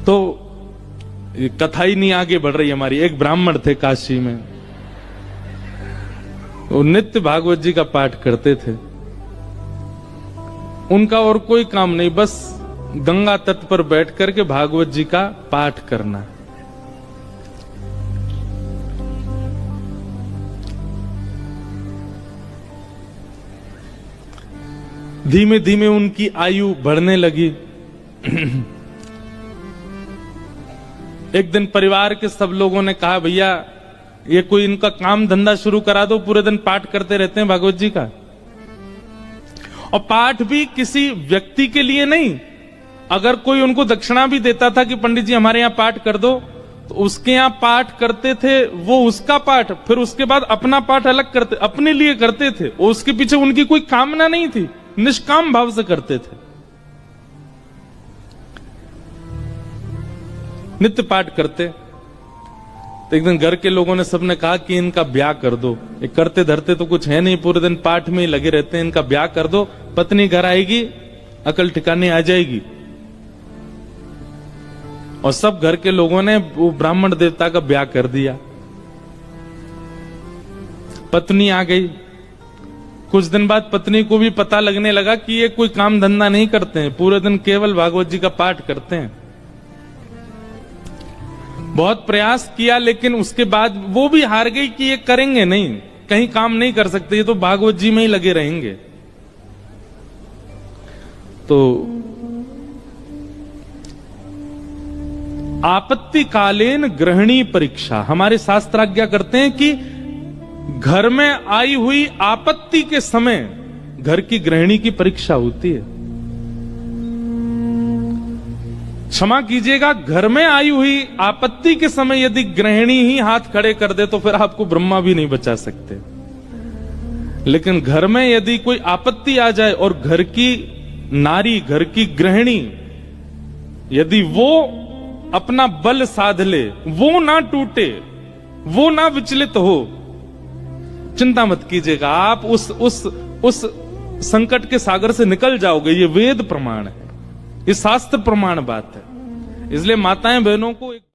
तो कथा ही नहीं आगे बढ़ रही हमारी। एक ब्राह्मण थे काशी में, वो नित्य भागवत जी का पाठ करते थे। उनका और कोई काम नहीं, बस गंगा तट पर बैठ करके भागवत जी का पाठ करना। धीमे धीमे उनकी आयु बढ़ने लगी। एक दिन परिवार के सब लोगों ने कहा, भैया ये कोई इनका काम धंधा शुरू करा दो, पूरे दिन पाठ करते रहते हैं भागवत जी का। और पाठ भी किसी व्यक्ति के लिए नहीं, अगर कोई उनको दक्षिणा भी देता था कि पंडित जी हमारे यहां पाठ कर दो, तो उसके यहां पाठ करते थे, वो उसका पाठ, फिर उसके बाद अपना पाठ अलग करते, अपने लिए करते थे। और उसके पीछे उनकी कोई कामना नहीं थी, निष्काम भाव से करते थे। नित्य पाठ करते। तो एक दिन घर के लोगों ने सबने कहा कि इनका ब्याह कर दो, ये करते धरते तो कुछ है नहीं, पूरे दिन पाठ में ही लगे रहते हैं, इनका ब्याह कर दो, पत्नी घर आएगी, अकल ठिकाने आ जाएगी। और सब घर के लोगों ने वो ब्राह्मण देवता का ब्याह कर दिया। पत्नी आ गई। कुछ दिन बाद पत्नी को भी पता लगने लगा कि ये कोई काम धंधा नहीं करते हैं, पूरे दिन केवल भागवत जी का पाठ करते हैं। बहुत प्रयास किया, लेकिन उसके बाद वो भी हार गई कि ये करेंगे नहीं, कहीं काम नहीं कर सकते, ये तो भागवत जी में ही लगे रहेंगे। तो आपत्तिकालीन ग्रहणी परीक्षा, हमारे शास्त्र आज्ञा करते हैं कि घर में आई हुई आपत्ति के समय घर की गृहिणी की परीक्षा होती है। क्षमा कीजिएगा, घर में आई हुई आपत्ति के समय यदि गृहिणी ही हाथ खड़े कर दे तो फिर आपको ब्रह्मा भी नहीं बचा सकते। लेकिन घर में यदि कोई आपत्ति आ जाए और घर की नारी, घर की गृहिणी, यदि वो अपना बल साध ले, वो ना टूटे, वो ना विचलित हो, चिंता मत कीजिएगा, आप उस संकट के सागर से निकल जाओगे। ये वेद प्रमाण है, ये शास्त्र प्रमाण बात है। इसलिए माताएं बहनों को